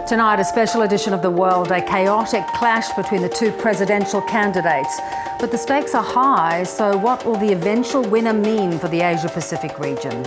Tonight, a special edition of The World, a chaotic clash between the two presidential candidates. But the stakes are high, so what will the eventual winner mean for the Asia-Pacific region?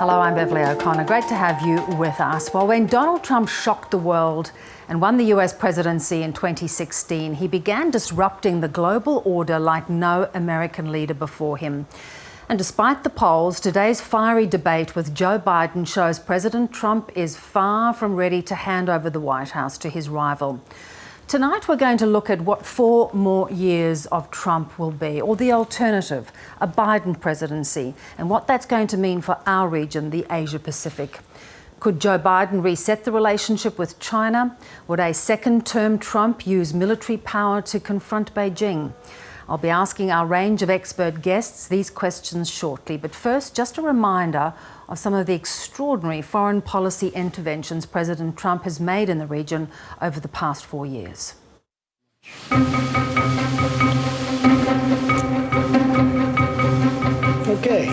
Hello, I'm Beverly O'Connor. Great to have you with us. Well, when Donald Trump shocked the world and won the US presidency in 2016, he began disrupting the global order like no American leader before him. And despite the polls, today's fiery debate with Joe Biden shows President Trump is far from ready to hand over the White House to his rival. Tonight, we're going to look at what 4 more years of Trump will be, or the alternative, a Biden presidency, and what that's going to mean for our region, the Asia-Pacific. Could Joe Biden reset the relationship with China? Would a second-term Trump use military power to confront Beijing? I'll be asking our range of expert guests these questions shortly. But first, just a reminder of some of the extraordinary foreign policy interventions President Trump has made in the region over the past 4 years. Okay.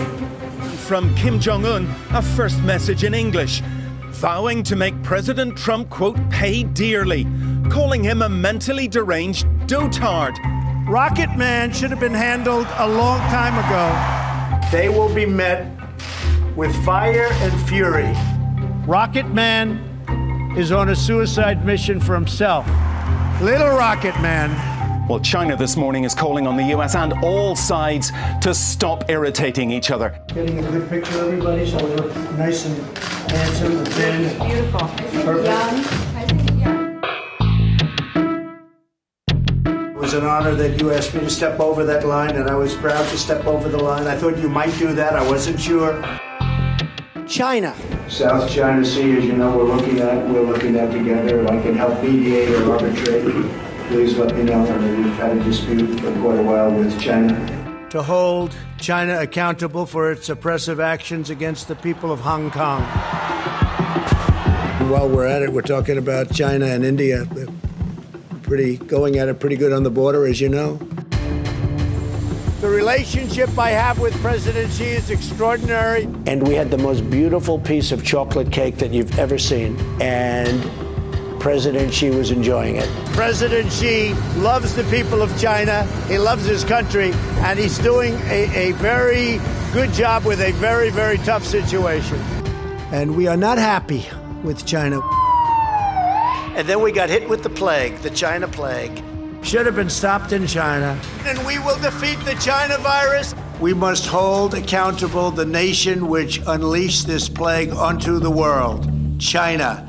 From Kim Jong-un, a first message in English, vowing to make President Trump, quote, pay dearly, calling him a mentally deranged dotard. Rocket Man should have been handled a long time ago. They will be met with fire and fury. Rocket Man is on a suicide mission for himself. Little Rocket Man. Well, China this morning is calling on the US and all sides to stop irritating each other. Getting a good picture of everybody so we look nice and handsome and thin. Beautiful. Perfect. It was an honor that you asked me to step over that line, and I was proud to step over the line. I thought you might do that. I wasn't sure. China. South China Sea, as you know, we're looking at together. If I can help mediate or arbitrate, please let me know. I mean, we've had a dispute for quite a while with China. To hold China accountable for its oppressive actions against the people of Hong Kong. While we're at it, we're talking about China and India. They're going at it pretty good on the border, as you know. The relationship I have with President Xi is extraordinary. And we had the most beautiful piece of chocolate cake that you've ever seen. And President Xi was enjoying it. President Xi loves the people of China. He loves his country. And he's doing a very good job with a very, very tough situation. And we are not happy with China. And then we got hit with the plague, the China plague. Should have been stopped in China. And we will defeat the China virus. We must hold accountable the nation which unleashed this plague onto the world, China.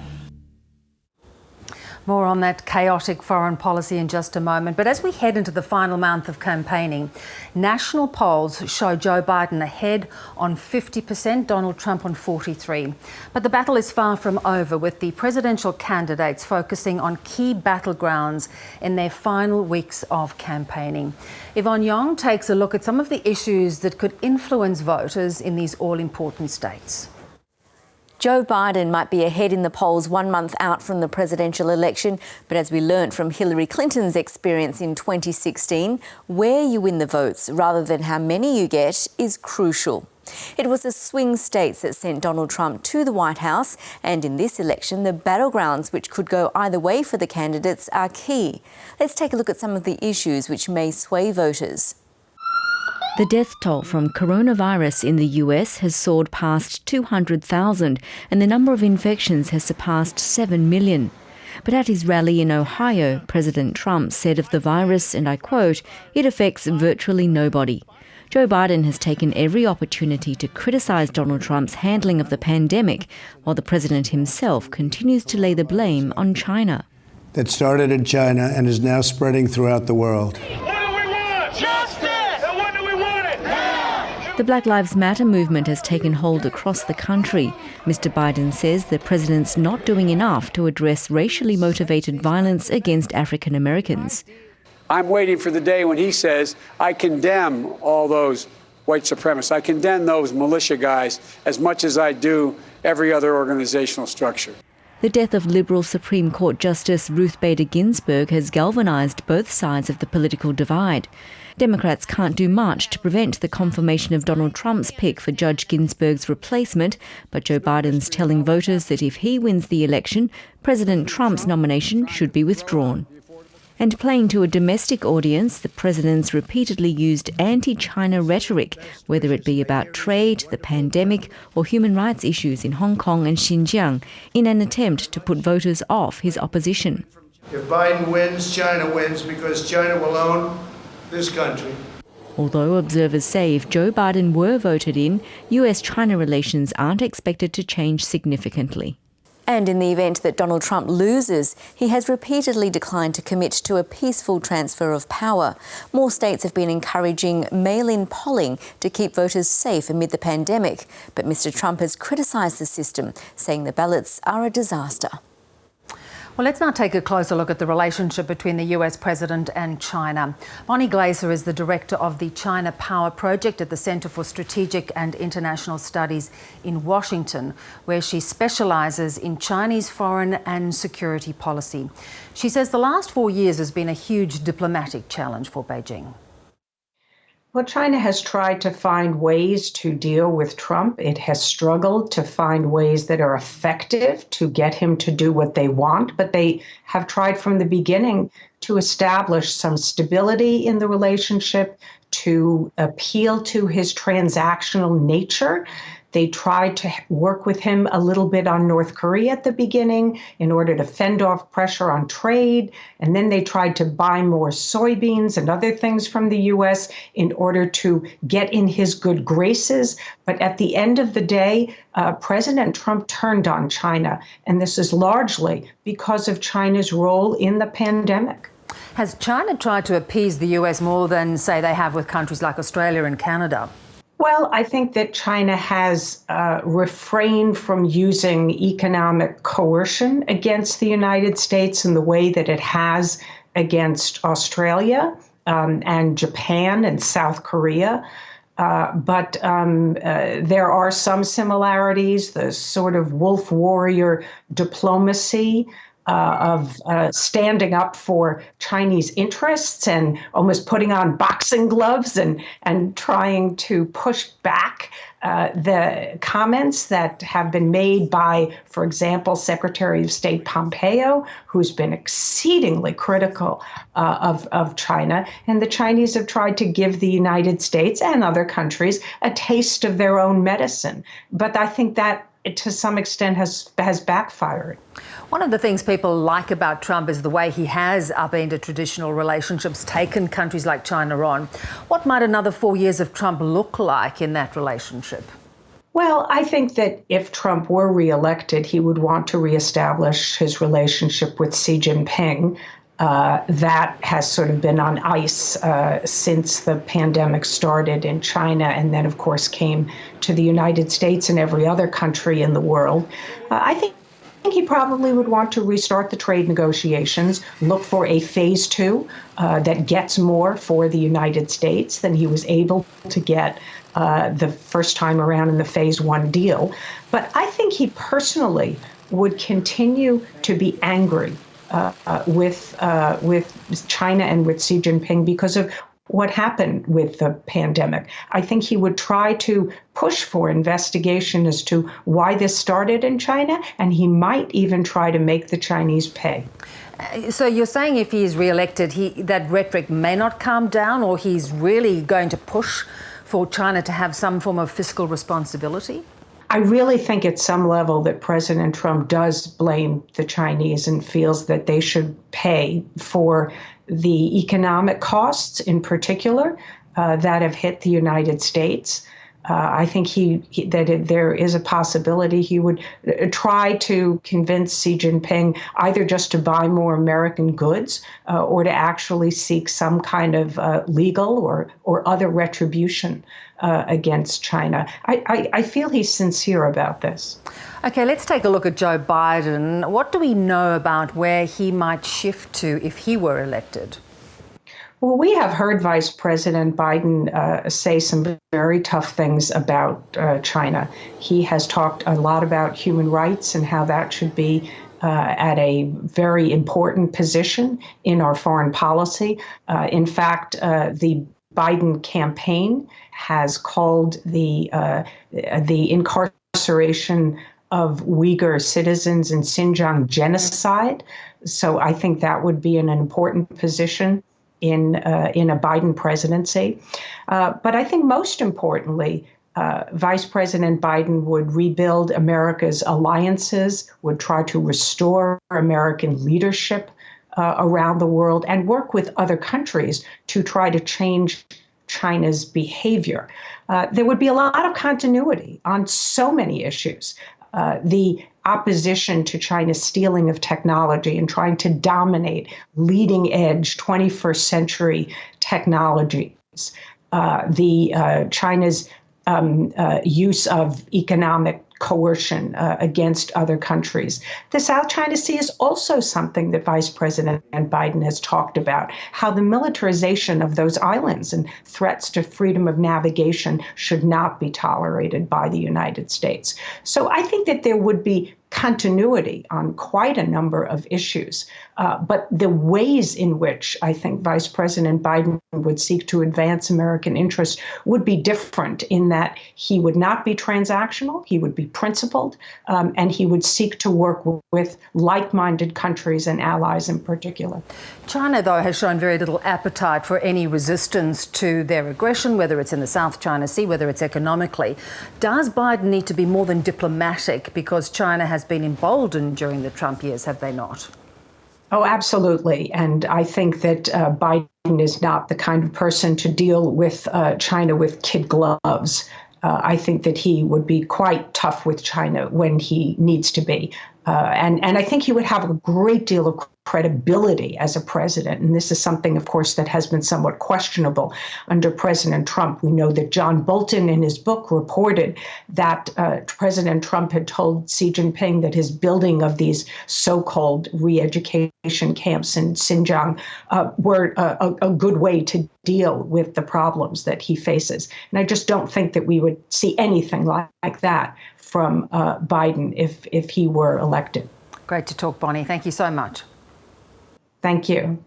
More on that chaotic foreign policy in just a moment. But as we head into the final month of campaigning, national polls show Joe Biden ahead on 50%, Donald Trump on 43%. But the battle is far from over, with the presidential candidates focusing on key battlegrounds in their final weeks of campaigning. Yvonne Yong takes a look at some of the issues that could influence voters in these all-important states. Joe Biden might be ahead in the polls 1 month out from the presidential election, but as we learnt from Hillary Clinton's experience in 2016, where you win the votes rather than how many you get is crucial. It was the swing states that sent Donald Trump to the White House, and in this election, the battlegrounds which could go either way for the candidates are key. Let's take a look at some of the issues which may sway voters. The death toll from coronavirus in the US has soared past 200,000 and the number of infections has surpassed 7 million. But at his rally in Ohio, President Trump said of the virus, and I quote, "It affects virtually nobody." Joe Biden has taken every opportunity to criticise Donald Trump's handling of the pandemic, while the president himself continues to lay the blame on China. That started in China and is now spreading throughout the world. The Black Lives Matter movement has taken hold across the country. Mr. Biden says the president's not doing enough to address racially motivated violence against African Americans. I'm waiting for the day when he says, I condemn all those white supremacists. I condemn those militia guys as much as I do every other organizational structure. The death of Liberal Supreme Court Justice Ruth Bader Ginsburg has galvanised both sides of the political divide. Democrats can't do much to prevent the confirmation of Donald Trump's pick for Judge Ginsburg's replacement, but Joe Biden's telling voters that if he wins the election, President Trump's nomination should be withdrawn. And playing to a domestic audience, the president's repeatedly used anti-China rhetoric, whether it be about trade, the pandemic, or human rights issues in Hong Kong and Xinjiang, in an attempt to put voters off his opposition. If Biden wins, China wins because China will own this country. Although observers say if Joe Biden were voted in, US-China relations aren't expected to change significantly. And in the event that Donald Trump loses, he has repeatedly declined to commit to a peaceful transfer of power. More states have been encouraging mail-in polling to keep voters safe amid the pandemic. But Mr. Trump has criticised the system, saying the ballots are a disaster. Well, let's now take a closer look at the relationship between the US president and China. Bonnie Glaser is the director of the China Power Project at the Center for Strategic and International Studies in Washington, where she specialises in Chinese foreign and security policy. She says the last 4 years has been a huge diplomatic challenge for Beijing. Well, China has tried to find ways to deal with Trump. It has struggled to find ways that are effective to get him to do what they want, but they have tried from the beginning to establish some stability in the relationship, to appeal to his transactional nature. They tried to work with him a little bit on North Korea at the beginning in order to fend off pressure on trade. And then they tried to buy more soybeans and other things from the U.S. in order to get in his good graces. But at the end of the day, President Trump turned on China. And this is largely because of China's role in the pandemic. Has China tried to appease the US more than, say, they have with countries like Australia and Canada? Well, I think that China has refrained from using economic coercion against the United States in the way that it has against Australia and Japan and South Korea. But there are some similarities, the sort of wolf warrior diplomacy of standing up for Chinese interests and almost putting on boxing gloves and trying to push back the comments that have been made by, for example, Secretary of State Pompeo, who's been exceedingly critical of China. And the Chinese have tried to give the United States and other countries a taste of their own medicine. But I think that to some extent has backfired. One of the things people like about Trump is the way he has upended traditional relationships, taken countries like China on. What might another 4 years of Trump look like in that relationship? Well, I think that if Trump were reelected, he would want to reestablish his relationship with Xi Jinping. That has sort of been on ice since the pandemic started in China and then, of course, came to the United States and every other country in the world. I think he probably would want to restart the trade negotiations, look for a phase two that gets more for the United States than he was able to get the first time around in the phase one deal. But I think he personally would continue to be angry with China and with Xi Jinping because of what happened with the pandemic. I think he would try to push for investigation as to why this started in China, and he might even try to make the Chinese pay. So you're saying if he's re-elected, that rhetoric may not calm down, or he's really going to push for China to have some form of fiscal responsibility? I really think at some level that President Trump does blame the Chinese and feels that they should pay for the economic costs in particular that have hit the United States. I think there is a possibility he would try to convince Xi Jinping either just to buy more American goods or to actually seek some kind of legal or other retribution against China. I feel he's sincere about this. OK, let's take a look at Joe Biden. What do we know about where he might shift to if he were elected? Well, we have heard Vice President Biden say some very tough things about China. He has talked a lot about human rights and how that should be at a very important position in our foreign policy. In fact, the Biden campaign has called the incarceration of Uyghur citizens in Xinjiang genocide. So I think that would be an important position in a Biden presidency. But I think most importantly, Vice President Biden would rebuild America's alliances, would try to restore American leadership around the world, and work with other countries to try to change China's behavior. There would be a lot of continuity on so many issues. The opposition to China's stealing of technology and trying to dominate leading edge 21st century technologies, China's use of economic coercion against other countries. The South China Sea is also something that Vice President Biden has talked about, how the militarization of those islands and threats to freedom of navigation should not be tolerated by the United States. So I think that there would be continuity on quite a number of issues. But the ways in which I think Vice President Biden would seek to advance American interests would be different in that he would not be transactional, he would be principled, and he would seek to work with like-minded countries and allies in particular. China, though, has shown very little appetite for any resistance to their aggression, whether it's in the South China Sea, whether it's economically. Does Biden need to be more than diplomatic because China has been emboldened during the Trump years, have they not? Oh, absolutely. And I think that Biden is not the kind of person to deal with China with kid gloves. I think that he would be quite tough with China when he needs to be. And I think he would have a great deal of credibility as a president. And this is something, of course, that has been somewhat questionable under President Trump. We know that John Bolton in his book reported that President Trump had told Xi Jinping that his building of these so-called re-education camps in Xinjiang were a good way to deal with the problems that he faces. And I just don't think that we would see anything like that from Biden if he were elected. Great to talk, Bonnie. Thank you so much. Thank you.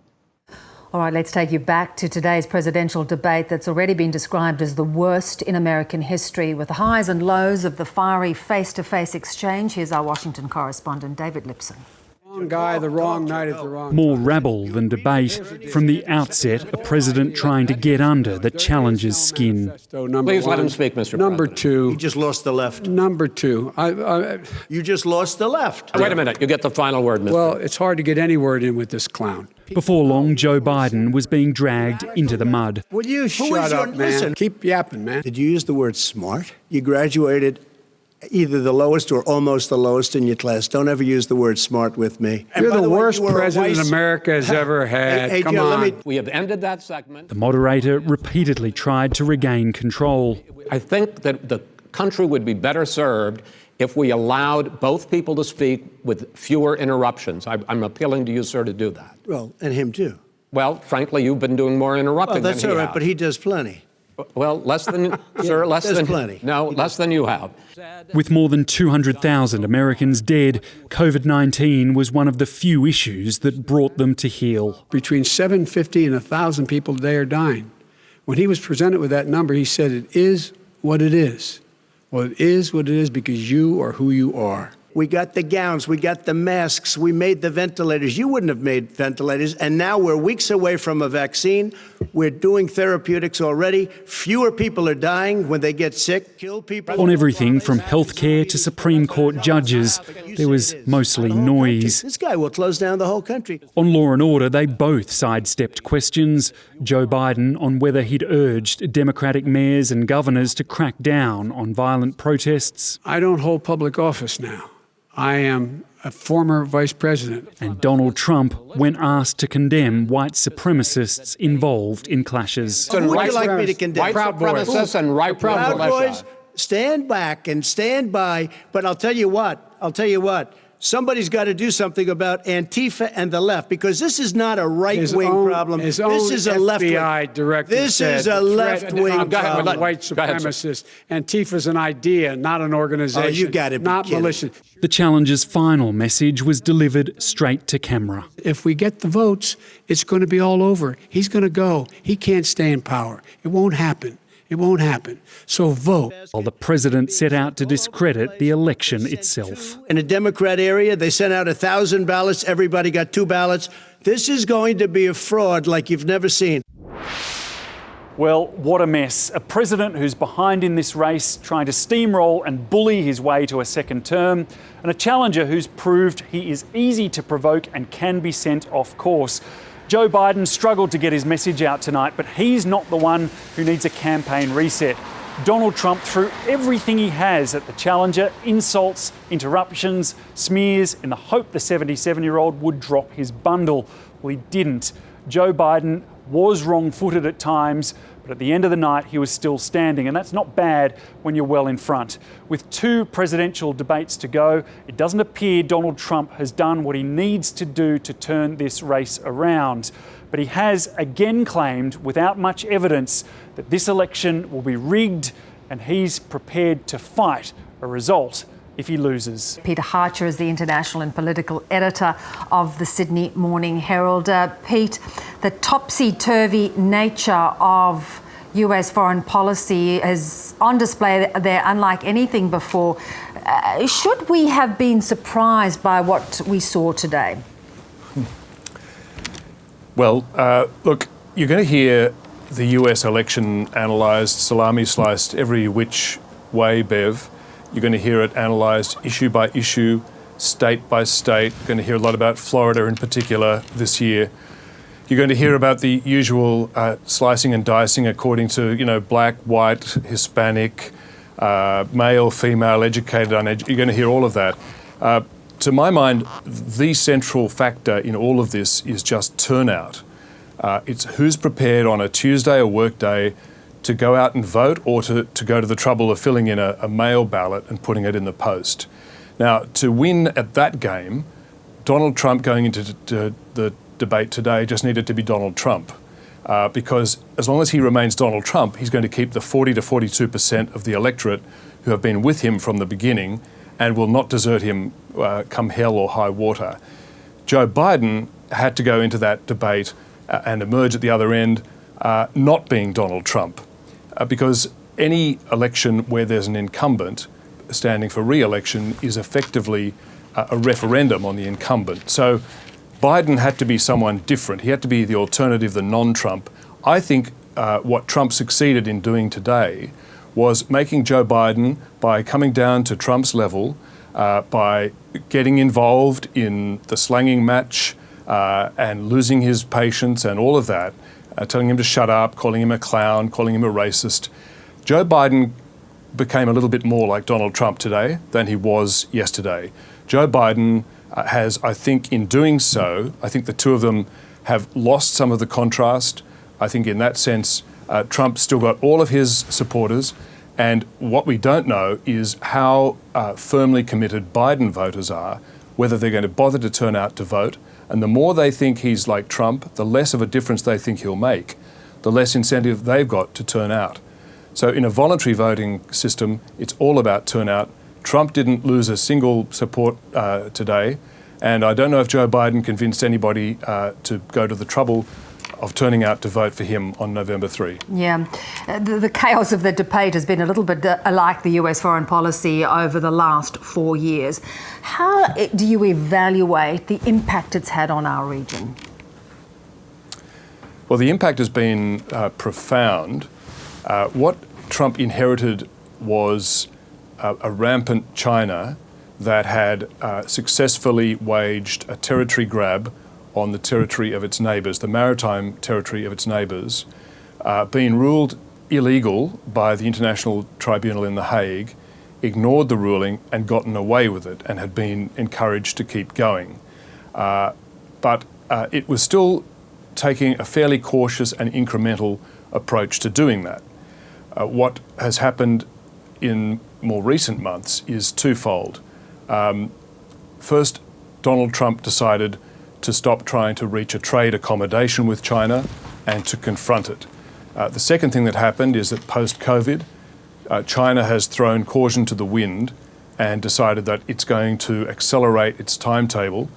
All right, let's take you back to today's presidential debate that's already been described as the worst in American history, with the highs and lows of the fiery face-to-face exchange. Here's our Washington correspondent, David Lipson. Wrong guy, the wrong night at the wrong More rabble than debate. From the outset, a president trying to get under the challenger's skin. Please let him speak, Mr. Number President. two. You just lost the left. Number two. You just lost the left. Wait a minute. You get the final word, Mr. Well, it's hard to get any word in with this clown. Before long, Joe Biden was being dragged into the mud. Will you Shut up, man. Listen. Keep yapping, man. Did you use the word smart? You graduated either the lowest or almost the lowest in your class. Don't ever use the word smart with me. You're the worst president America has ever had. Hey, Come Joe, on. We have ended that segment. The moderator repeatedly tried to regain control. I think that the country would be better served if we allowed both people to speak with fewer interruptions. I'm appealing to you, sir, to do that. Well, and him too. Well, frankly, you've been doing more interrupting That's than all he right, has. but he does plenty. Well, less than, sir, less there's than plenty. No, less than you have. With more than 200,000 Americans dead, COVID-19 was one of the few issues that brought them to heel. Between 750 and 1,000 people today are dying. When he was presented with that number, he said, it is what it is. Well, it is what it is because you are who you are. We got the gowns, we got the masks, we made the ventilators. You wouldn't have made ventilators. And now we're weeks away from a vaccine. We're doing therapeutics already. Fewer people are dying when they get sick. Kill people. On everything from healthcare to Supreme Court judges, there was mostly noise. This guy will close down the whole country. On Law and Order, they both sidestepped questions. Joe Biden on whether he'd urged Democratic mayors and governors to crack down on violent protests. I don't hold public office now. I am a former vice president. And Donald Trump when asked to condemn white supremacists involved in clashes. Who would you like me to condemn? White supremacists and right Proud Boys, stand back and stand by. But I'll tell you what, somebody's got to do something about Antifa and the left, because this is not a right-wing problem. This is a left-wing. FBI director This said is a left-wing problem. White supremacists. Antifa's an idea, not an organization. Oh, you gotta be not kidding. militia. The challenger's final message was delivered straight to camera. If we get the votes, it's going to be all over. He's going to go. He can't stay in power. It won't happen. It won't happen. So vote. While the president set out to discredit the election itself. In a Democrat area, they sent out 1,000 ballots. Everybody got 2 ballots. This is going to be a fraud like you've never seen. Well, what a mess. A president who's behind in this race, trying to steamroll and bully his way to a second term, and a challenger who's proved he is easy to provoke and can be sent off course. Joe Biden struggled to get his message out tonight, but he's not the one who needs a campaign reset. Donald Trump threw everything he has at the challenger, insults, interruptions, smears, in the hope the 77-year-old would drop his bundle. Well, he didn't. Joe Biden was wrong-footed at times, but at the end of the night, he was still standing, and that's not bad when you're well in front. With 2 presidential debates to go, it doesn't appear Donald Trump has done what he needs to do to turn this race around. But he has again claimed, without much evidence, that this election will be rigged, and he's prepared to fight a result if he loses. Peter Harcher is the international and political editor of the Sydney Morning Herald. Pete, the topsy-turvy nature of US foreign policy is on display there unlike anything before. Should we have been surprised by what we saw today? Well, look, you're going to hear the US election analysed, salami sliced every which way, Bev. You're going to hear it analysed issue by issue, state by state. You're going to hear a lot about Florida in particular this year. You're going to hear about the usual slicing and dicing according to, black, white, Hispanic, male, female, educated, uneducated. You're going to hear all of that. To my mind, the central factor in all of this is just turnout. It's who's prepared on a Tuesday or work day to go out and vote, or to go to the trouble of filling in a mail ballot and putting it in the post. Now, to win at that game, Donald Trump going into the debate today just needed to be Donald Trump. Because as long as he remains Donald Trump, he's going to keep the 40 to 42% of the electorate who have been with him from the beginning and will not desert him come hell or high water. Joe Biden had to go into that debate and emerge at the other end not being Donald Trump. Because any election where there's an incumbent standing for re-election is effectively a referendum on the incumbent. So Biden had to be someone different. He had to be the alternative, the non-Trump. I think what Trump succeeded in doing today was making Joe Biden, by coming down to Trump's level, by getting involved in the slanging match and losing his patience and all of that, telling him to shut up, calling him a clown, calling him a racist. Joe Biden became a little bit more like Donald Trump today than he was yesterday. Joe Biden has, I think, in doing so, I think the two of them have lost some of the contrast. I think in that sense, Trump still got all of his supporters, and what we don't know is how firmly committed Biden voters are, whether they're going to bother to turn out to vote. And the more they think he's like Trump, the less of a difference they think he'll make, the less incentive they've got to turn out. So in a voluntary voting system, it's all about turnout. Trump didn't lose a single support today, and I don't know if Joe Biden convinced anybody to go to the trouble of turning out to vote for him on November 3. Yeah, the chaos of the debate has been a little bit like the US foreign policy over the last 4 years. How do you evaluate the impact it's had on our region? Well, the impact has been profound. What Trump inherited was a rampant China that had successfully waged a territory grab on the territory of its neighbours, the maritime territory of its neighbours, being ruled illegal by the International Tribunal in The Hague, ignored the ruling and gotten away with it, and had been encouraged to keep going. But it was still taking a fairly cautious and incremental approach to doing that. What has happened in more recent months is twofold. First, Donald Trump decided to stop trying to reach a trade accommodation with China and to confront it. The second thing that happened is that post-COVID, China has thrown caution to the wind and decided that it's going to accelerate its timetable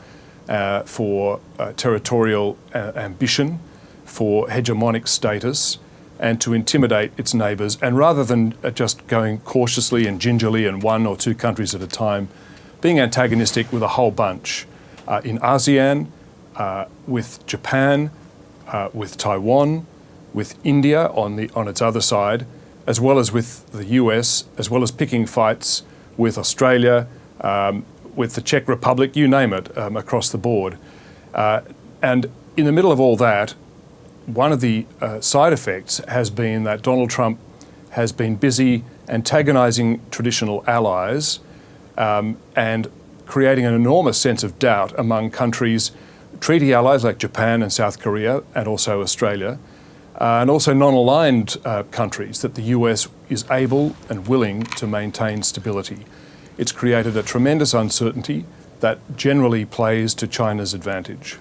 for territorial ambition, for hegemonic status, and to intimidate its neighbours. And rather than just going cautiously and gingerly in one or two countries at a time, being antagonistic with a whole bunch in ASEAN, with Japan, with Taiwan, with India on its other side, as well as with the US, as well as picking fights with Australia, with the Czech Republic, you name it, across the board. And in the middle of all that, one of the side effects has been that Donald Trump has been busy antagonising traditional allies and creating an enormous sense of doubt among countries, treaty allies like Japan and South Korea and also Australia, and also non-aligned countries, that the US is able and willing to maintain stability. It's created a tremendous uncertainty that generally plays to China's advantage.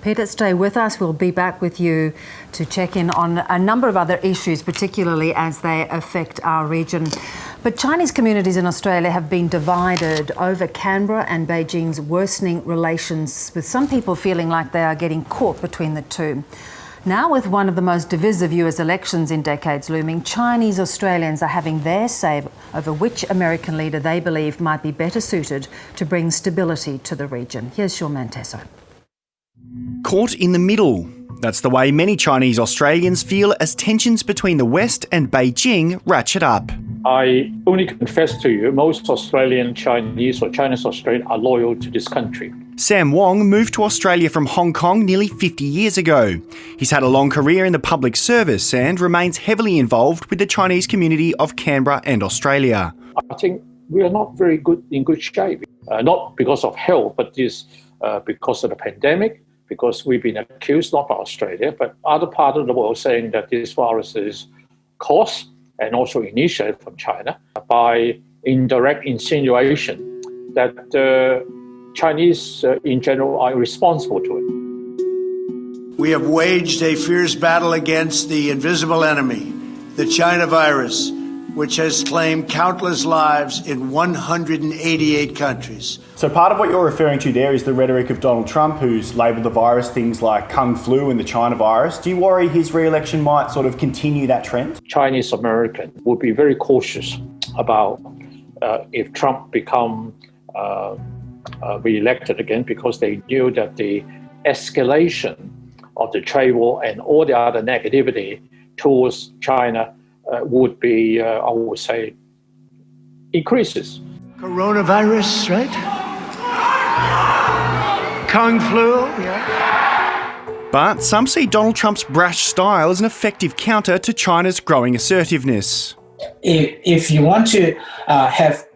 Peter, stay with us. We'll be back with you to check in on a number of other issues, particularly as they affect our region. But Chinese communities in Australia have been divided over Canberra and Beijing's worsening relations, with some people feeling like they are getting caught between the two. Now, with one of the most divisive US elections in decades looming, Chinese Australians are having their say over which American leader they believe might be better suited to bring stability to the region. Here's Sean Manteso. Caught in the middle. That's the way many Chinese Australians feel as tensions between the West and Beijing ratchet up. I only confess to you, most Australian Chinese or Chinese Australians are loyal to this country. Sam Wong moved to Australia from Hong Kong nearly 50 years ago. He's had a long career in the public service and remains heavily involved with the Chinese community of Canberra and Australia. I think we are not very good in good shape, not because of health, but because of the pandemic, because we've been accused, not by Australia, but other parts of the world, saying that this virus is caused and also initiated from China by indirect insinuation that Chinese in general are responsible to it. We have waged a fierce battle against the invisible enemy, the China virus, which has claimed countless lives in 188 countries. So part of what you're referring to there is the rhetoric of Donald Trump, who's labelled the virus things like Kung Flu and the China virus. Do you worry his re-election might sort of continue that trend? Chinese American would be very cautious about if Trump become re-elected again, because they knew that the escalation of the trade war and all the other negativity towards China would be, I would say, increases. Coronavirus, right? Kung Flu, yeah. But some see Donald Trump's brash style as an effective counter to China's growing assertiveness. If you want to have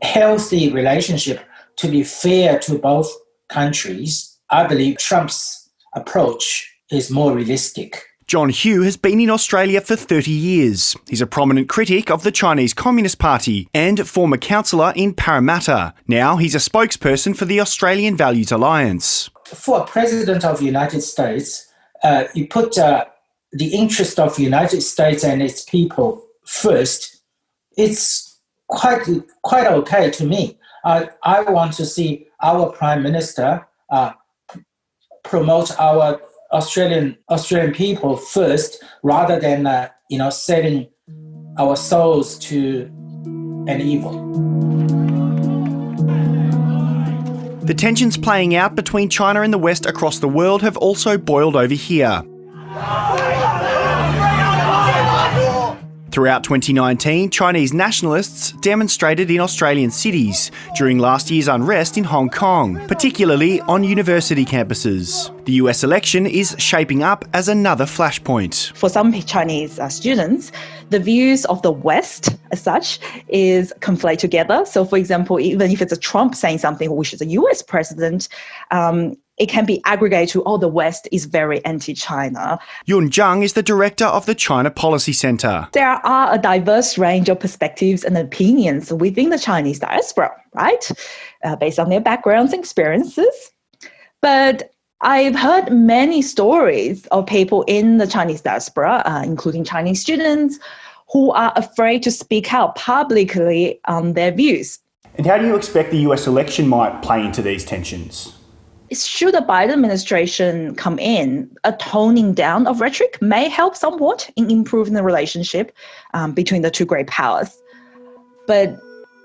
healthy relationship to be fair to both countries, I believe Trump's approach is more realistic. John Hugh has been in Australia for 30 years. He's a prominent critic of the Chinese Communist Party and former councillor in Parramatta. Now he's a spokesperson for the Australian Values Alliance. For a president of the United States, you put the interest of the United States and its people first. It's quite okay to me. I want to see our Prime Minister promote our Australian people first, rather than selling our souls to an evil. The tensions playing out between China and the West across the world have also boiled over here. Throughout 2019, Chinese nationalists demonstrated in Australian cities during last year's unrest in Hong Kong, particularly on university campuses. The US election is shaping up as another flashpoint. For some Chinese students, the views of the West, as such, is conflate together. So, for example, even if it's a Trump saying something, which is a US president, it can be aggregated to, the West is very anti-China. Yun Zhang is the director of the China Policy Center. There are a diverse range of perspectives and opinions within the Chinese diaspora, right? Based on their backgrounds and experiences. But I've heard many stories of people in the Chinese diaspora, including Chinese students, who are afraid to speak out publicly on their views. And how do you expect the US election might play into these tensions? Should the Biden administration come in, a toning down of rhetoric may help somewhat in improving the relationship between the two great powers. But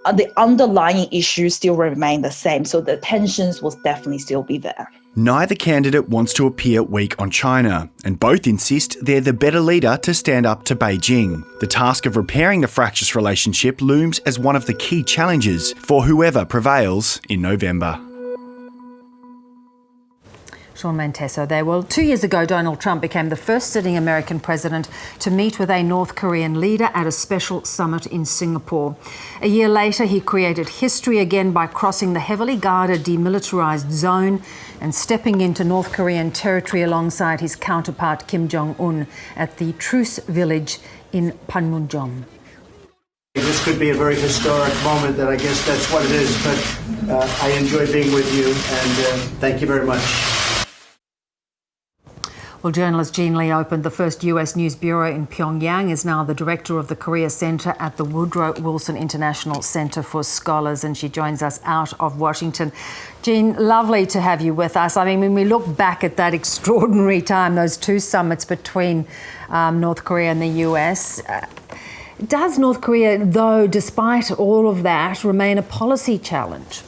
the underlying issues still remain the same, so the tensions will definitely still be there. Neither candidate wants to appear weak on China, and both insist they're the better leader to stand up to Beijing. The task of repairing the fractious relationship looms as one of the key challenges for whoever prevails in November. Sean Manteso there. Well, 2 years ago, Donald Trump became the first sitting American president to meet with a North Korean leader at a special summit in Singapore. A year later, he created history again by crossing the heavily guarded demilitarized zone and stepping into North Korean territory alongside his counterpart Kim Jong-un at the Truce Village in Panmunjom. This could be a very historic moment, and I guess that's what it is, but I enjoy being with you, and thank you very much. Well, journalist Jean Lee opened the first US News Bureau in Pyongyang, is now the director of the Korea Center at the Woodrow Wilson International Center for Scholars, and she joins us out of Washington. Jean, lovely to have you with us. I mean, when we look back at that extraordinary time, those two summits between North Korea and the US, does North Korea, though, despite all of that, remain a policy challenge?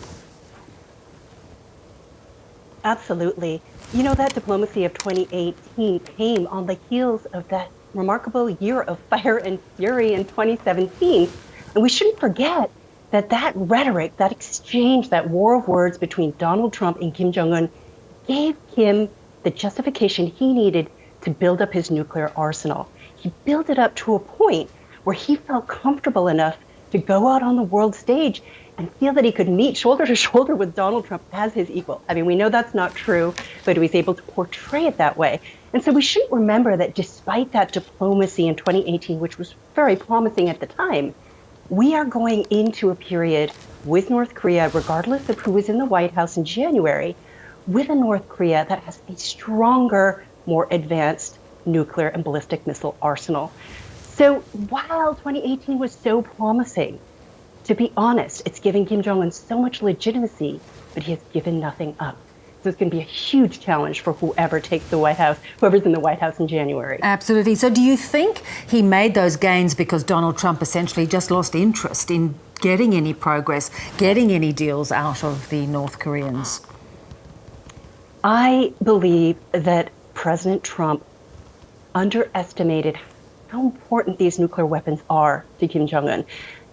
Absolutely. You know, that diplomacy of 2018 came on the heels of that remarkable year of fire and fury in 2017. And we shouldn't forget that that rhetoric, that exchange, that war of words between Donald Trump and Kim Jong-un gave Kim the justification he needed to build up his nuclear arsenal. He built it up to a point where he felt comfortable enough to go out on the world stage and feel that he could meet shoulder to shoulder with Donald Trump as his equal. I mean, we know that's not true, but he was able to portray it that way. And so we shouldn't remember that despite that diplomacy in 2018, which was very promising at the time, we are going into a period with North Korea, regardless of who was in the White House in January, with a North Korea that has a stronger, more advanced nuclear and ballistic missile arsenal. So while 2018 was so promising, to be honest, it's giving Kim Jong-un so much legitimacy, but he has given nothing up. So it's going to be a huge challenge for whoever takes the White House, whoever's in the White House in January. Absolutely. So do you think he made those gains because Donald Trump essentially just lost interest in getting any progress, getting any deals out of the North Koreans? I believe that President Trump underestimated how important these nuclear weapons are to Kim Jong-un.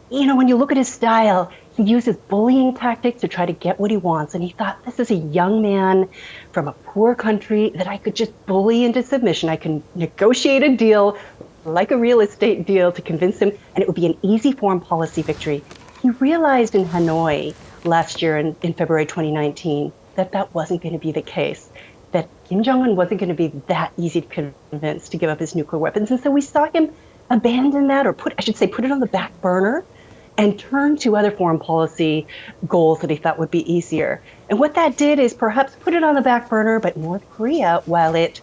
You know, when you look at his style, he uses bullying tactics to try to get what he wants. And he thought, this is a young man from a poor country that I could just bully into submission. I can negotiate a deal like a real estate deal to convince him, and it would be an easy foreign policy victory. He realized in Hanoi last year in February 2019 that that wasn't going to be the case, that Kim Jong-un wasn't going to be that easy to convince to give up his nuclear weapons. And so we saw him abandon that, or put it on the back burner and turn to other foreign policy goals that he thought would be easier. And what that did is perhaps put it on the back burner, but North Korea, while it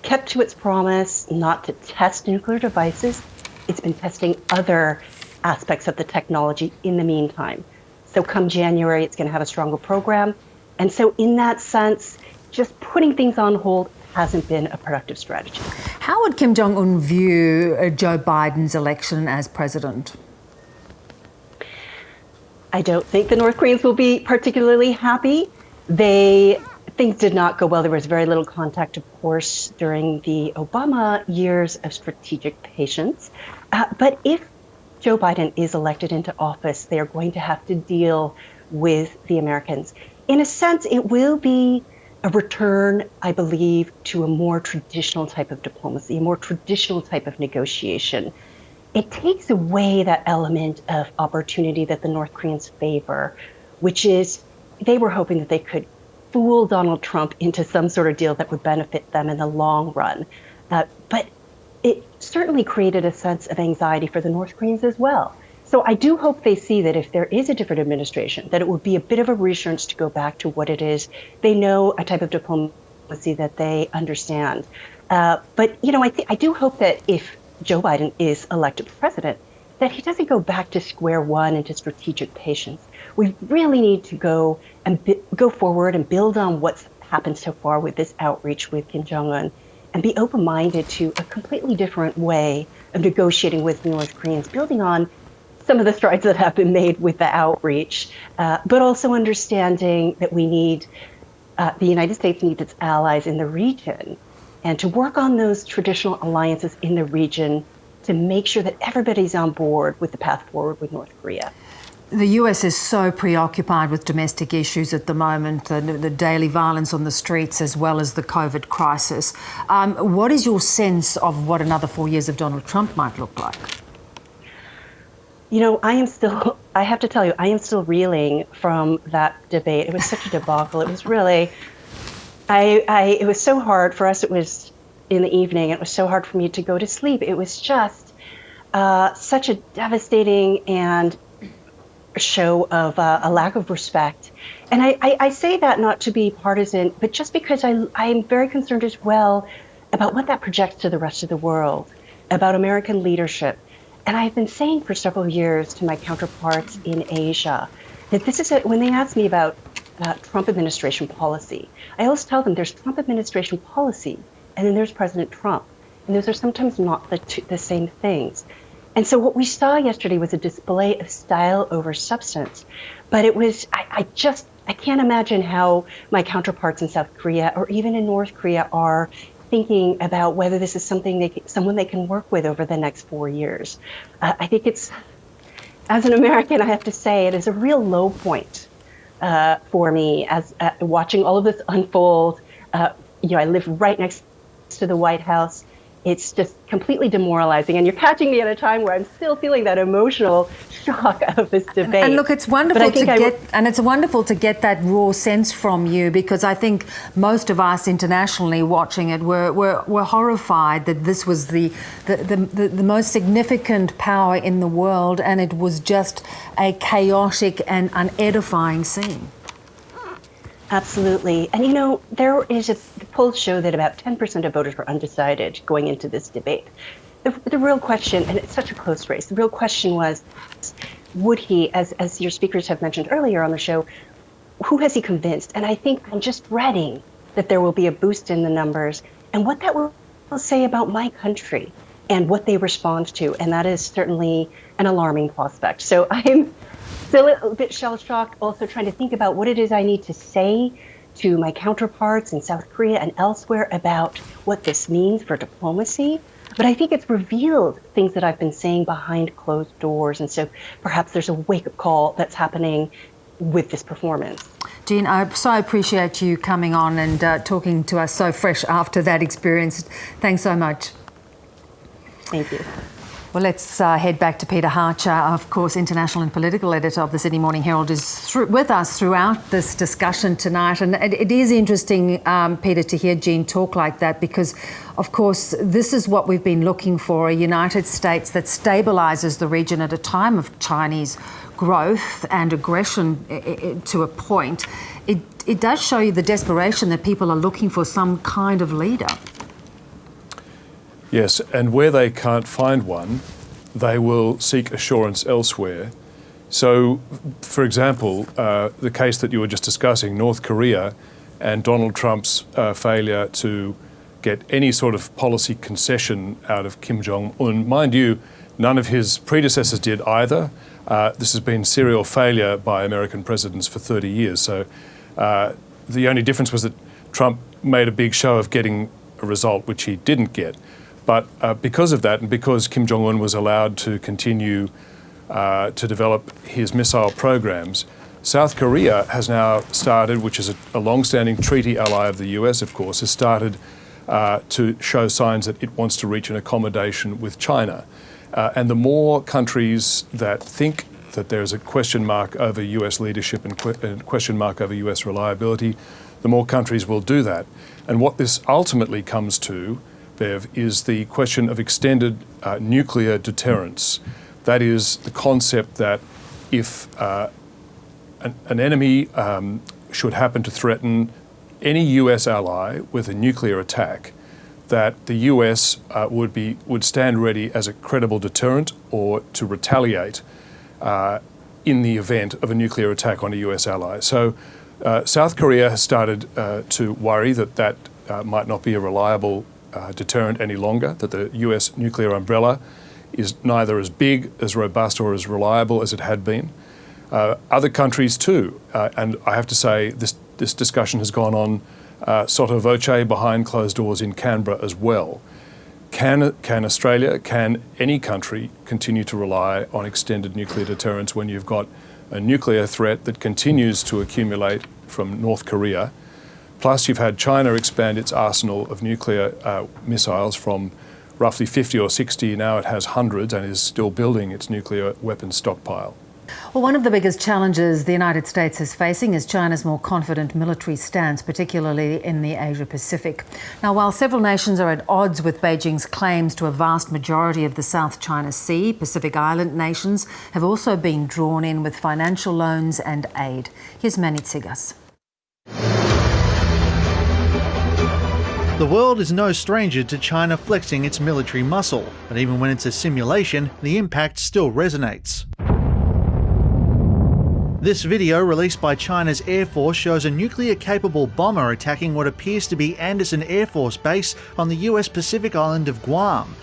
kept to its promise not to test nuclear devices, it's been testing other aspects of the technology in the meantime. So come January, it's going to have a stronger program. And so in that sense, just putting things on hold hasn't been a productive strategy. How would Kim Jong-un view Joe Biden's election as president? I don't think the North Koreans will be particularly happy. Things did not go well. There was very little contact, of course, during the Obama years of strategic patience. But if Joe Biden is elected into office, they are going to have to deal with the Americans. In a sense, it will be a return, I believe, to a more traditional type of diplomacy, a more traditional type of negotiation. It takes away that element of opportunity that the North Koreans favor, which is they were hoping that they could fool Donald Trump into some sort of deal that would benefit them in the long run. But it certainly created a sense of anxiety for the North Koreans as well. So I do hope they see that if there is a different administration, that it will be a bit of a reassurance to go back to what it is. They know a type of diplomacy that they understand. But, you know, I do hope that if Joe Biden is elected president, that he doesn't go back to square one and to strategic patience. We really need to go forward and build on what's happened so far with this outreach with Kim Jong-un and be open-minded to a completely different way of negotiating with the North Koreans, building on some of the strides that have been made with the outreach, but also understanding that we need, the United States needs its allies in the region, and to work on those traditional alliances in the region to make sure that everybody's on board with the path forward with North Korea. The US is so preoccupied with domestic issues at the moment, the daily violence on the streets as well as the COVID crisis. What is your sense of what another 4 years of Donald Trump might look like? You know, I have to tell you, I am still reeling from that debate. It was such a debacle. It was really, it was so hard for us. It was in the evening. It was so hard for me to go to sleep. It was just such a devastating and show of a lack of respect. And I say that not to be partisan, but just because I'm very concerned as well about what that projects to the rest of the world, about American leadership. And I've been saying for several years to my counterparts in Asia that this is when they ask me about Trump administration policy, I always tell them there's Trump administration policy and then there's President Trump. And those are sometimes not the same things. And so what we saw yesterday was a display of style over substance. But it was, I can't imagine how my counterparts in South Korea or even in North Korea are thinking about whether this is someone they can work with over the next 4 years. I think it's, as an American, I have to say, it is a real low point for me as watching all of this unfold. You know, I live right next to the White House. It's just completely demoralizing. And you're catching me at a time where I'm still feeling that emotional shock of this debate. And look, it's wonderful it's wonderful to get that raw sense from you, because I think most of us internationally watching it were horrified that this was the most significant power in the world, and it was just a chaotic and unedifying scene. Absolutely. And, you know, the polls show that about 10% of voters were undecided going into this debate. The real question, and it's such a close race, the real question was, would he, as your speakers have mentioned earlier on the show, who has he convinced? And I think I'm just dreading that there will be a boost in the numbers and what that will say about my country and what they respond to. And that is certainly an alarming prospect. So I'm still a bit shell-shocked, also trying to think about what it is I need to say to my counterparts in South Korea and elsewhere about what this means for diplomacy. But I think it's revealed things that I've been saying behind closed doors. And so perhaps there's a wake-up call that's happening with this performance. Jean, I so appreciate you coming on and talking to us so fresh after that experience. Thanks so much. Thank you. Well, let's head back to Peter Harcher, of course, international and political editor of the Sydney Morning Herald, is with us throughout this discussion tonight. And it is interesting, Peter, to hear Jean talk like that, because, of course, this is what we've been looking for, a United States that stabilises the region at a time of Chinese growth and aggression to a point. It does show you the desperation that people are looking for some kind of leader. Yes, and where they can't find one, they will seek assurance elsewhere. So, for example, the case that you were just discussing, North Korea and Donald Trump's failure to get any sort of policy concession out of Kim Jong-un. Mind you, none of his predecessors did either. This has been serial failure by American presidents for 30 years. So the only difference was that Trump made a big show of getting a result which he didn't get. But because of that, and because Kim Jong-un was allowed to continue to develop his missile programs, South Korea has now started, which is a long-standing treaty ally of the US, of course, has started to show signs that it wants to reach an accommodation with China. And the more countries that think that there's a question mark over US leadership and question mark over US reliability, the more countries will do that. And what this ultimately comes to, Bev, is the question of extended nuclear deterrence. That is the concept that if an enemy should happen to threaten any US ally with a nuclear attack, that the US would stand ready as a credible deterrent or to retaliate in the event of a nuclear attack on a US ally. So South Korea has started to worry that might not be a reliable deterrent any longer, that the US nuclear umbrella is neither as big, as robust or as reliable as it had been. Other countries too, and I have to say this discussion has gone on sotto voce behind closed doors in Canberra as well. Can Australia, can any country continue to rely on extended nuclear deterrence when you've got a nuclear threat that continues to accumulate from North Korea? Plus you've had China expand its arsenal of nuclear missiles from roughly 50 or 60, now it has hundreds and is still building its nuclear weapons stockpile. Well, one of the biggest challenges the United States is facing is China's more confident military stance, particularly in the Asia-Pacific. Now, while several nations are at odds with Beijing's claims to a vast majority of the South China Sea, Pacific Island nations have also been drawn in with financial loans and aid. Here's Manny Tsigas. The world is no stranger to China flexing its military muscle, but even when it's a simulation, the impact still resonates. This video released by China's Air Force shows a nuclear-capable bomber attacking what appears to be Andersen Air Force Base on the US Pacific island of Guam.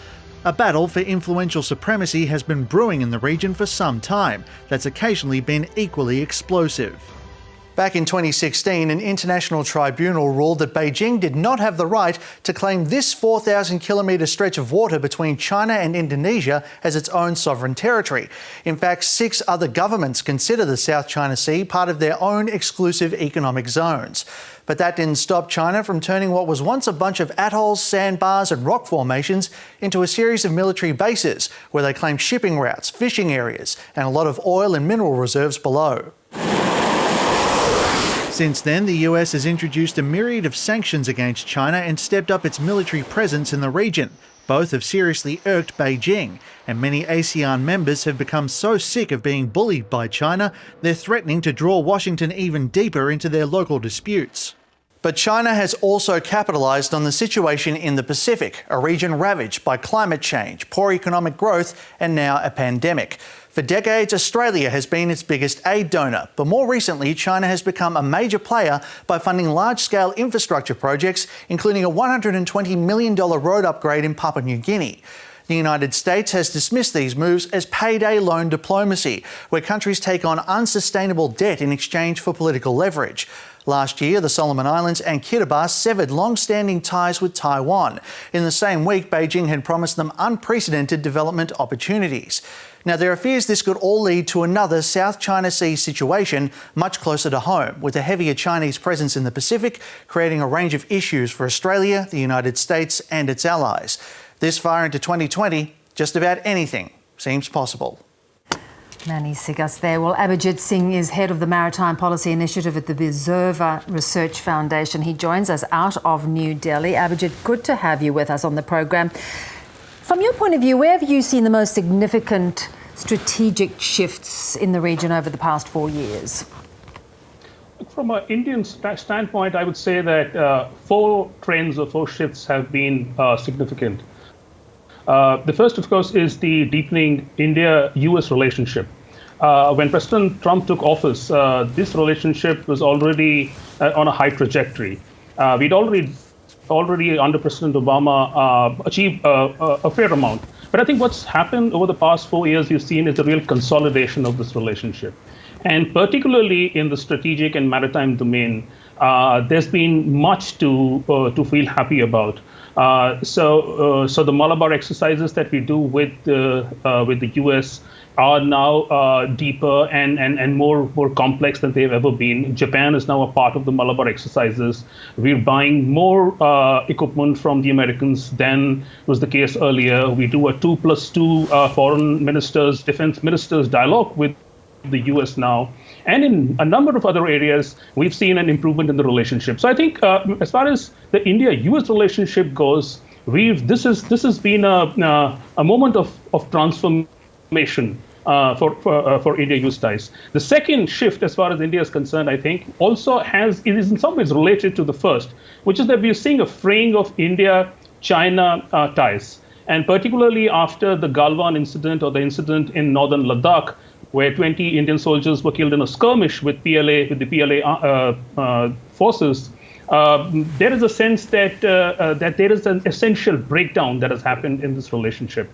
A battle for influential supremacy has been brewing in the region for some time, that's occasionally been equally explosive. Back in 2016, an international tribunal ruled that Beijing did not have the right to claim this 4,000-kilometre stretch of water between China and Indonesia as its own sovereign territory. In fact, 6 other governments consider the South China Sea part of their own exclusive economic zones. But that didn't stop China from turning what was once a bunch of atolls, sandbars and rock formations into a series of military bases where they claim shipping routes, fishing areas and a lot of oil and mineral reserves below. Since then, the US has introduced a myriad of sanctions against China and stepped up its military presence in the region. Both have seriously irked Beijing, and many ASEAN members have become so sick of being bullied by China, they're threatening to draw Washington even deeper into their local disputes. But China has also capitalised on the situation in the Pacific, a region ravaged by climate change, poor economic growth and now a pandemic. For decades, Australia has been its biggest aid donor, but more recently, China has become a major player by funding large-scale infrastructure projects, including a $120 million road upgrade in Papua New Guinea. The United States has dismissed these moves as payday loan diplomacy, where countries take on unsustainable debt in exchange for political leverage. Last year, the Solomon Islands and Kiribati severed long-standing ties with Taiwan. In the same week, Beijing had promised them unprecedented development opportunities. Now, there are fears this could all lead to another South China Sea situation much closer to home, with a heavier Chinese presence in the Pacific, creating a range of issues for Australia, the United States and its allies. This far into 2020, just about anything seems possible. Manny Tsigas there. Well, Abhijit Singh is head of the Maritime Policy Initiative at the Observer Research Foundation. He joins us out of New Delhi. Abhijit, good to have you with us on the program. From your point of view, where have you seen the most significant strategic shifts in the region over the past 4 years? From an Indian standpoint, I would say that 4 trends or 4 shifts have been significant. The first, of course, is the deepening India-US relationship. When President Trump took office, this relationship was already on a high trajectory. We'd already under President Obama achieved a fair amount. But I think what's happened over the past 4 years you've seen is a real consolidation of this relationship. And particularly in the strategic and maritime domain, there's been much to feel happy about. So the Malabar exercises that we do with the US are now deeper and more complex than they've ever been. Japan is now a part of the Malabar exercises. We're buying more equipment from the Americans than was the case earlier. We do a 2+2 foreign ministers, defense ministers dialogue with the US now. And in a number of other areas, we've seen an improvement in the relationship. So I think as far as the India-US relationship goes, this has been a moment of transformation for India-US ties. The second shift, as far as India is concerned, I think, also it is in some ways related to the first, which is that we're seeing a fraying of India-China ties. And particularly after the Galwan incident, or the incident in northern Ladakh, where 20 Indian soldiers were killed in a skirmish with the PLA forces, there is a sense that there is an essential breakdown that has happened in this relationship.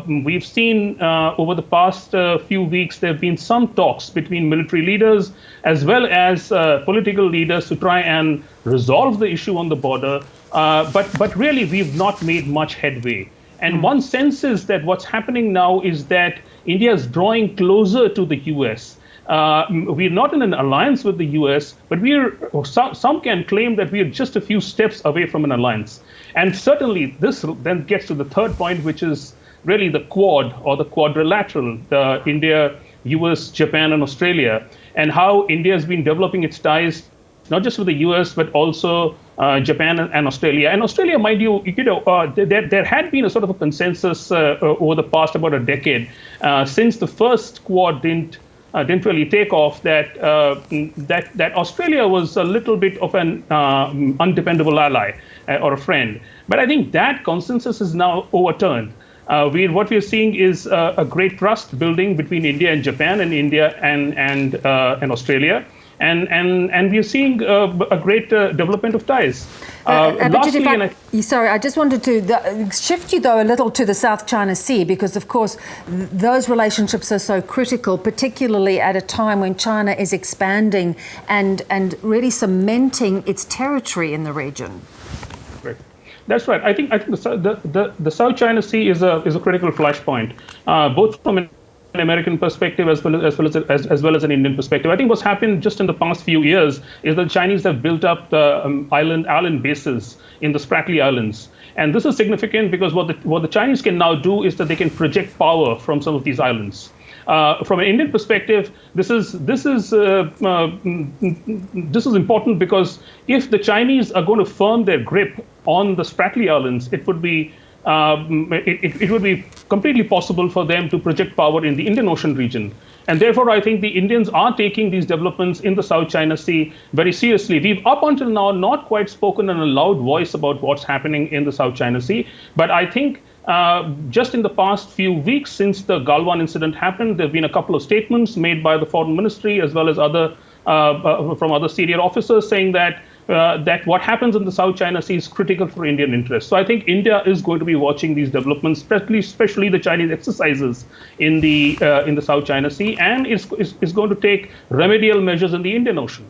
We've seen over the past few weeks, there have been some talks between military leaders as well as political leaders to try and resolve the issue on the border. But really, we've not made much headway. And one senses that what's happening now is that India is drawing closer to the US. We're not in an alliance with the US, but some can claim that we are just a few steps away from an alliance. And certainly this then gets to the third point, which is really the Quad or the quadrilateral, the India, US, Japan, and Australia, and how India has been developing its ties, not just with the US, but also Japan and Australia. And Australia, mind you, there had been a sort of a consensus over the past about a decade, since the first Quad didn't really take off, that Australia was a little bit of an undependable ally or a friend. But I think that consensus is now overturned. What we're seeing is a great trust building between India and Japan, and India and Australia. And we're seeing a great development of ties. Sorry, I just wanted to shift you, though, a little to the South China Sea, because, of course, those relationships are so critical, particularly at a time when China is expanding and really cementing its territory in the region. Right. That's right. I think the South China Sea is a critical flashpoint, both from an American perspective as well as an Indian perspective. I think what's happened just in the past few years is that the Chinese have built up the island bases in the Spratly Islands. And this is significant because what the Chinese can now do is that they can project power from some of these islands. From an Indian perspective, this is important because if the Chinese are going to firm their grip on the Spratly Islands, it would be completely possible for them to project power in the Indian Ocean region. And therefore, I think the Indians are taking these developments in the South China Sea very seriously. We've up until now not quite spoken in a loud voice about what's happening in the South China Sea. But I think just in the past few weeks since the Galwan incident happened, there have been a couple of statements made by the Foreign Ministry as well as from other senior officers saying that what happens in the South China Sea is critical for Indian interests. So I think India is going to be watching these developments, especially the Chinese exercises in the South China Sea, and is going to take remedial measures in the Indian Ocean.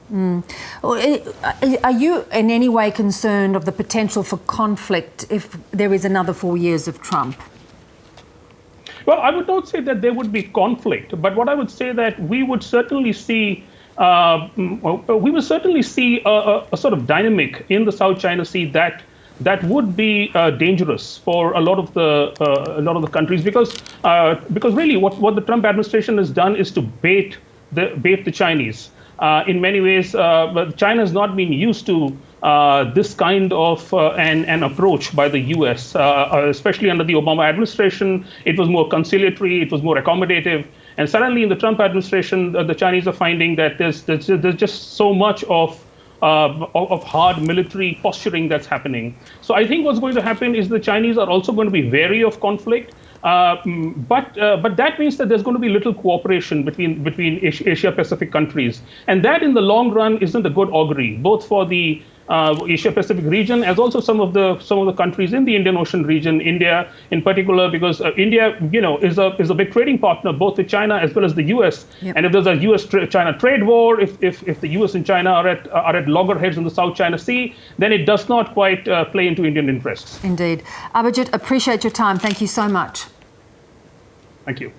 Are you in any way concerned of the potential for conflict if there is another 4 years of Trump? Well, I would not say that there would be conflict, but what I would say that we would certainly see a sort of dynamic in the South China Sea that would be dangerous for a lot of the countries, because really what the Trump administration has done is to bait the Chinese. In many ways, China has not been used to this kind of an approach by the U.S., especially under the Obama administration. It was more conciliatory, it was more accommodative. And suddenly in the Trump administration, the Chinese are finding that there's just so much of hard military posturing that's happening. So I think what's going to happen is the Chinese are also going to be wary of conflict. But that means that there's going to be little cooperation between Asia-Pacific countries. And that in the long run isn't a good augury, both for the Asia-Pacific region, as also some of the countries in the Indian Ocean region, India in particular, because India, is a big trading partner both with China as well as the U.S. Yep. And if there's a U.S.-China trade war, if the U.S. and China are at loggerheads in the South China Sea, then it does not quite play into Indian interests. Indeed. Abhijit, appreciate your time. Thank you so much. Thank you.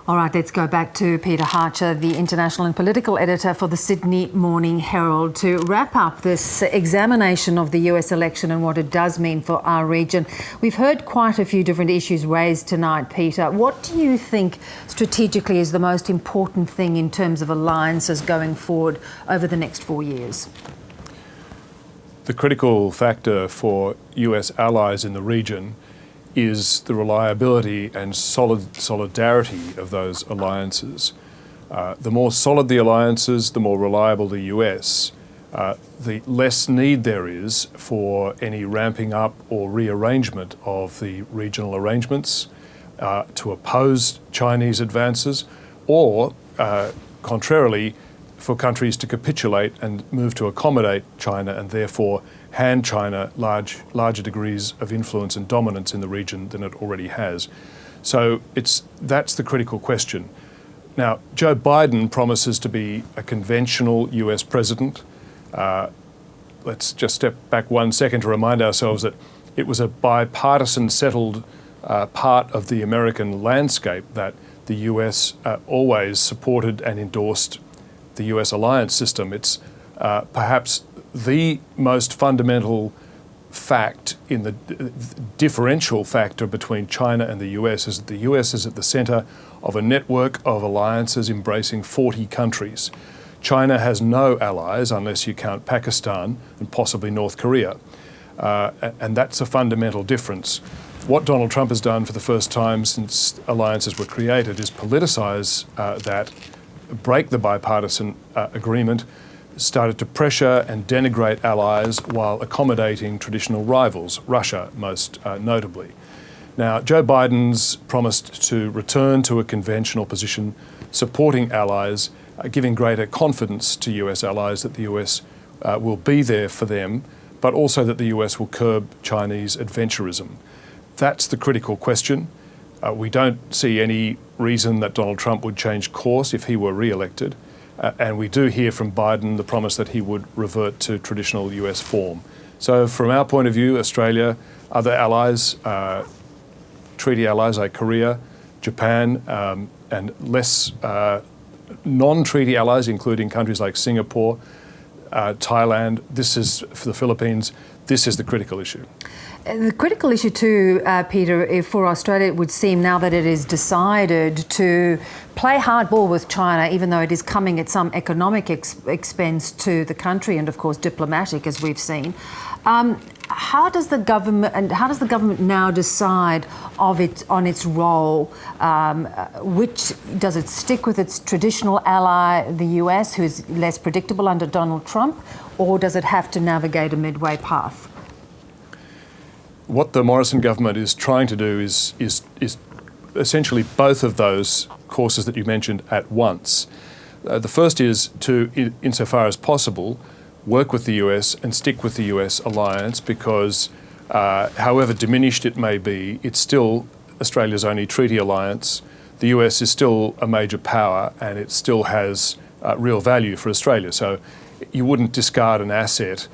All right, let's go back to Peter Harcher, the international and political editor for the Sydney Morning Herald, to wrap up this examination of the US election and what it does mean for our region. We've heard quite a few different issues raised tonight, Peter. What do you think strategically is the most important thing in terms of alliances going forward over the next 4 years? The critical factor for US allies in the region is the reliability and solidarity of those alliances. The more solid the alliances, the more reliable the US, the less need there is for any ramping up or rearrangement of the regional arrangements to oppose Chinese advances, or contrarily, for countries to capitulate and move to accommodate China and therefore hand China larger degrees of influence and dominance in the region than it already has. So that's the critical question. Now, Joe Biden promises to be a conventional US president. Let's just step back 1 second to remind ourselves that it was a bipartisan settled part of the American landscape that the US always supported and endorsed the US alliance system. It's perhaps the most fundamental fact in the differential factor between China and the US is that the US is at the centre of a network of alliances embracing 40 countries. China has no allies unless you count Pakistan and possibly North Korea. And that's a fundamental difference. What Donald Trump has done for the first time since alliances were created is politicise that, break the bipartisan agreement, started to pressure and denigrate allies while accommodating traditional rivals, Russia most notably. Now, Joe Biden's promised to return to a conventional position, supporting allies, giving greater confidence to US allies that the US will be there for them, but also that the US will curb Chinese adventurism. That's the critical question. We don't see any reason that Donald Trump would change course if he were re-elected. And we do hear from Biden the promise that he would revert to traditional US form. So from our point of view, Australia, other allies, treaty allies like Korea, Japan, and less non-treaty allies, including countries like Singapore, Thailand, this is for the Philippines, this is the critical issue. The critical issue too, Peter, for Australia, it would seem now that it is decided to play hardball with China, even though it is coming at some economic expense to the country and, of course, diplomatic, as we've seen. How does the government now decide on its role? Which does it stick with its traditional ally, the US, who is less predictable under Donald Trump, or does it have to navigate a midway path? What the Morrison government is trying to do is essentially both of those courses that you mentioned at once. The first is to, insofar as possible, work with the US and stick with the US alliance because however diminished it may be, it's still Australia's only treaty alliance. The US is still a major power and it still has real value for Australia. So you wouldn't discard an asset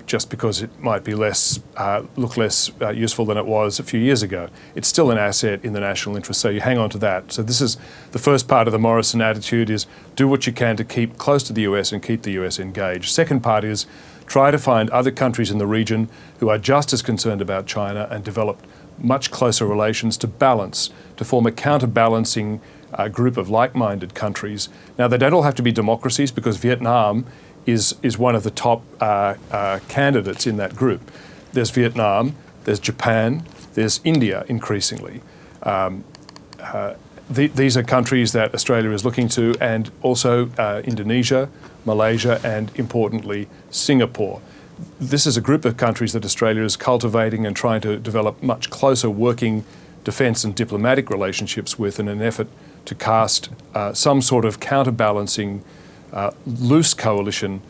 just because it might be look less useful than it was a few years ago. It's still an asset in the national interest, so you hang on to that. So this is the first part of the Morrison attitude, is do what you can to keep close to the US and keep the US engaged. Second part is try to find other countries in the region who are just as concerned about China and develop much closer relations to balance, to form a counterbalancing group of like-minded countries. Now, they don't all have to be democracies because Vietnam is one of the top candidates in that group. There's Vietnam, there's Japan, there's India increasingly. These are countries that Australia is looking to, and also Indonesia, Malaysia, and importantly, Singapore. This is a group of countries that Australia is cultivating and trying to develop much closer working defence and diplomatic relationships with in an effort to cast some sort of counterbalancing loose coalition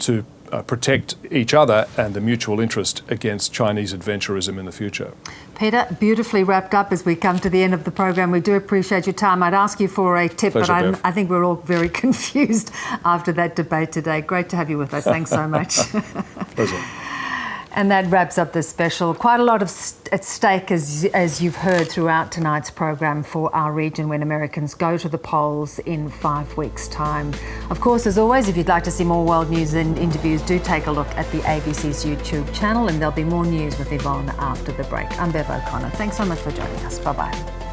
to protect each other and the mutual interest against Chinese adventurism in the future. Peter, beautifully wrapped up as we come to the end of the program. We do appreciate your time. I'd ask you for a tip, Pleasure, but I think we're all very confused after that debate today. Great to have you with us. Thanks so much. Pleasure. And that wraps up this special. Quite a lot at stake, as you've heard throughout tonight's program, for our region when Americans go to the polls in 5 weeks' time. Of course, as always, if you'd like to see more world news and interviews, do take a look at the ABC's YouTube channel, and there'll be more news with Yvonne after the break. I'm Bev O'Connor. Thanks so much for joining us. Bye-bye.